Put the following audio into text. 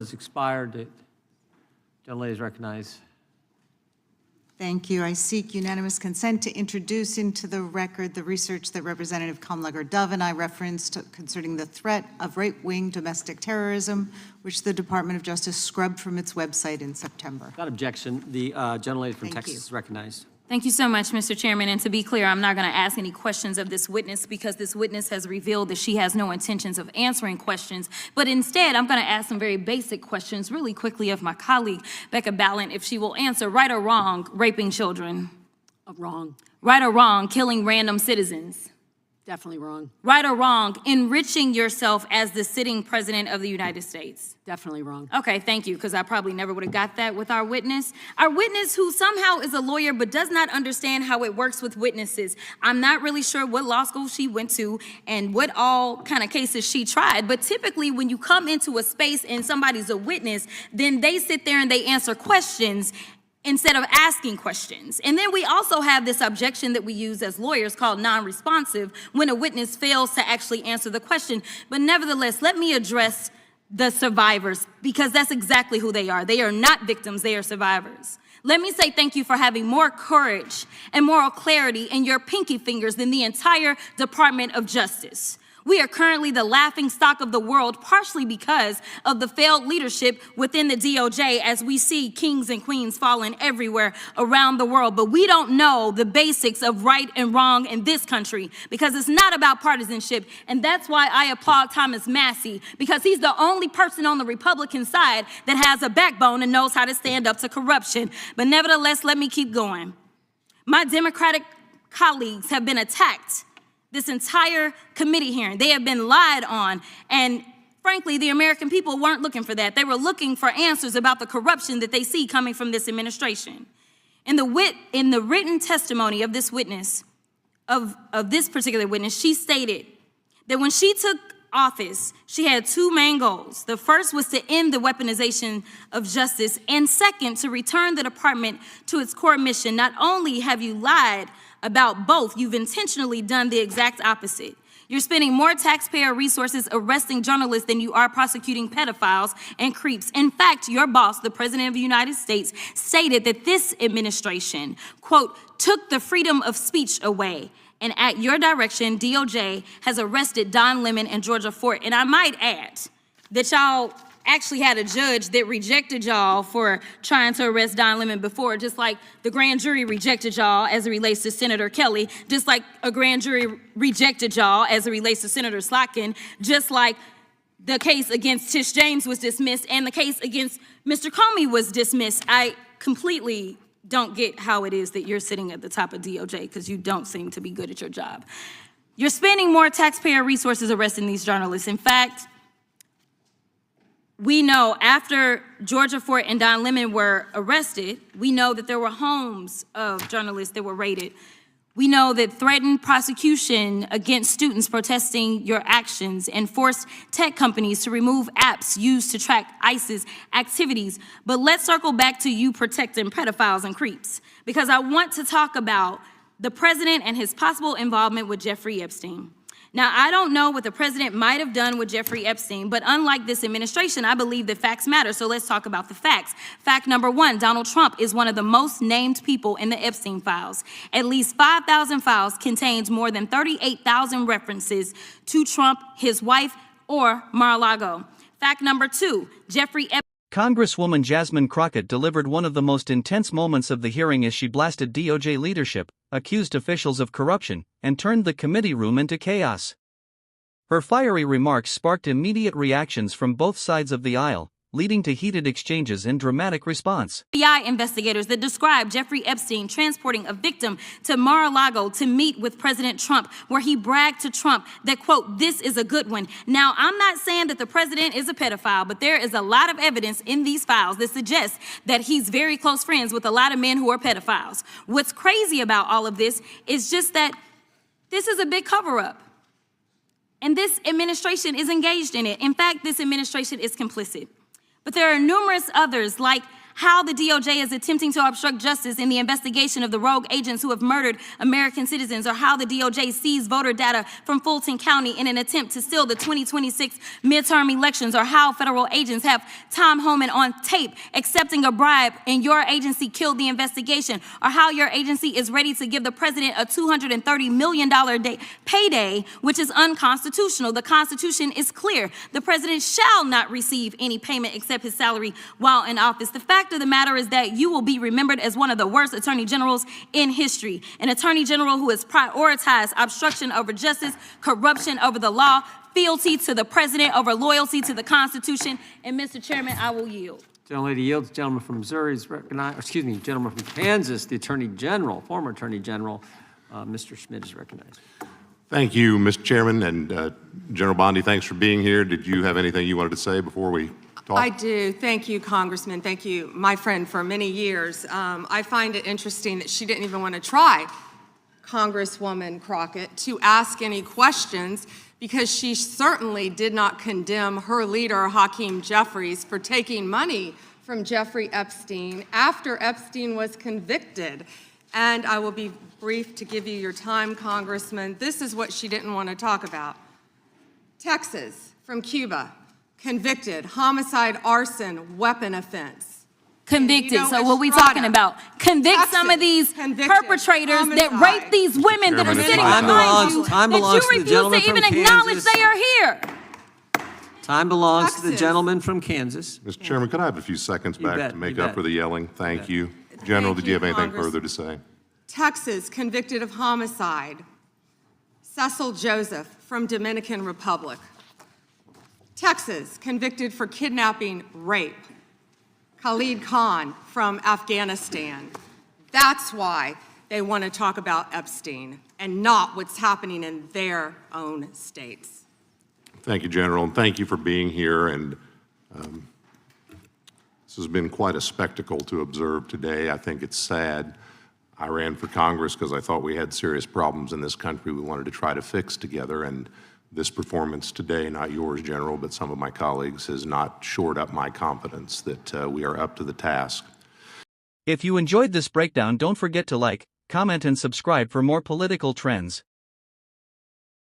has expired. The gentlelady is recognized. Thank you. I seek unanimous consent to introduce into the record the research that Representative Kamlager-Dove and I referenced concerning the threat of right-wing domestic terrorism, which the Department of Justice scrubbed from its website in September. Without objection, the gentlelady from Thank Texas you. is recognized. Thank you so much, Mr. Chairman. And to be clear, I'm not going to ask any questions of this witness because this witness has revealed that she has no intentions of answering questions. But instead, I'm going to ask some very basic questions really quickly of my colleague, Becca Ballant, if she will answer right or wrong, raping children. Wrong. Right or wrong, killing random citizens. Definitely wrong. Right or wrong, enriching yourself as the sitting president of the United States. Definitely wrong. Okay, thank you, because I probably never would have got that with our witness. Our witness who somehow is a lawyer but does not understand how it works with witnesses. I'm not really sure what law school she went to and what all kind of cases she tried, but typically when you come into a space and somebody's a witness, then they sit there and they answer questions instead of asking questions. And then we also have this objection that we use as lawyers called non-responsive when a witness fails to actually answer the question. But nevertheless, let me address the survivors because that's exactly who they are. They are not victims, they are survivors. Let me say thank you for having more courage and moral clarity in your pinky fingers than the entire Department of Justice. We are currently the laughing stock of the world, partially because of the failed leadership within the DOJ as we see kings and queens falling everywhere around the world. But we don't know the basics of right and wrong in this country because it's not about partisanship. And that's why I applaud Thomas Massie, because he's the only person on the Republican side that has a backbone and knows how to stand up to corruption. But nevertheless, let me keep going. My Democratic colleagues have been attacked this entire committee hearing. They have been lied on. And frankly, the American people weren't looking for that. They were looking for answers about the corruption that they see coming from this administration. In the written testimony of this witness, of this particular witness, she stated that when she took office, she had two main goals. The first was to end the weaponization of justice, and second, to return the department to its core mission. Not only have you lied about both, you've intentionally done the exact opposite. You're spending more taxpayer resources arresting journalists than you are prosecuting pedophiles and creeps. In fact, your boss, the President of the United States, stated that this administration, quote, took the freedom of speech away. And at your direction, DOJ has arrested Don Lemon and Georgia Fort. And I might add that y'all actually had a judge that rejected y'all for trying to arrest Don Lemon before, just like the grand jury rejected y'all as it relates to Senator Kelly, just like a grand jury rejected y'all as it relates to Senator Slotkin, just like the case against Tish James was dismissed and the case against Mr. Comey was dismissed. I completely don't get how it is that you're sitting at the top of DOJ because you don't seem to be good at your job. You're spending more taxpayer resources arresting these journalists. In fact, we know after Georgia Fort and Don Lemon were arrested, we know that there were homes of journalists that were raided. We know that threatened prosecution against students protesting your actions and forced tech companies to remove apps used to track ISIS activities. But let's circle back to you protecting pedophiles and creeps, because I want to talk about the president and his possible involvement with Jeffrey Epstein. Now, I don't know what the president might have done with Jeffrey Epstein, but unlike this administration, I believe that facts matter, so let's talk about the facts. Fact number one, Donald Trump is one of the most named people in the Epstein files. At least 5,000 files contains more than 38,000 references to Trump, his wife, or Mar-a-Lago. Fact number two, Jeffrey Epstein. Congresswoman Jasmine Crockett delivered one of the most intense moments of the hearing as she blasted DOJ leadership, accused officials of corruption, and turned the committee room into chaos. Her fiery remarks sparked immediate reactions from both sides of the aisle, leading to heated exchanges and dramatic response. FBI investigators that described Jeffrey Epstein transporting a victim to Mar-a-Lago to meet with President Trump, where he bragged to Trump that, quote, this is a good one. Now, I'm not saying that the president is a pedophile, but there is a lot of evidence in these files that suggests that he's very close friends with a lot of men who are pedophiles. What's crazy about all of this is just that this is a big cover-up. And this administration is engaged in it. In fact, this administration is complicit. But there are numerous others, like how the DOJ is attempting to obstruct justice in the investigation of the rogue agents who have murdered American citizens, or how the DOJ seized voter data from Fulton County in an attempt to steal the 2026 midterm elections, or how federal agents have Tom Homan on tape accepting a bribe and your agency killed the investigation, or how your agency is ready to give the president a $230 million payday, which is unconstitutional. The Constitution is clear. The president shall not receive any payment except his salary while in office. The fact of the matter is that you will be remembered as one of the worst attorney generals in history, an attorney general who has prioritized obstruction over justice, corruption over the law, fealty to the president over loyalty to the Constitution. And Mr. Chairman, I will yield. Gentlelady yields. Gentleman from Missouri is recognized, excuse me, gentleman from Kansas, the Attorney General, former Attorney General, Mr. Schmidt is recognized. Thank you, Mr. Chairman, and General Bondi, thanks for being here. Did you have anything you wanted to say before we talk? I do. Thank you, Congressman. Thank you, my friend, for many years. I find it interesting that she didn't even want to try, Congresswoman Crockett, to ask any questions, because she certainly did not condemn her leader, Hakeem Jeffries, for taking money from Jeffrey Epstein after Epstein was convicted. And I will be brief to give you your time, Congressman. This is what she didn't want to talk about. Texas, from Cuba, convicted, homicide, arson, weapon offense. Convicted. You know, So what we Estrada, talking about? Convict Texas, some of these convicted, perpetrators that homicide. rape these women that are Chairman, sitting time behind you, time that belongs you to the refuse gentleman to even from acknowledge Kansas. they are here. Time belongs to the Texas. gentleman from Kansas. Mr. Chairman, could I have a few seconds You back bet, to make you up bet. for the yelling? Thank you. General, did you have anything Congress. further to say? Texas, convicted of homicide. Cecil Joseph, from Dominican Republic. Texas, convicted for kidnapping, rape. Khalid Khan, from Afghanistan. That's why they want to talk about Epstein and not what's happening in their own states. Thank you, General, and thank you for being here. And this has been quite a spectacle to observe today. I think it's sad. I ran for Congress because I thought we had serious problems in this country we wanted to try to fix together. And this performance today, not yours, General, but some of my colleagues, has not shored up my confidence that we are up to the task. If you enjoyed this breakdown, don't forget to like, comment, and subscribe for more political trends.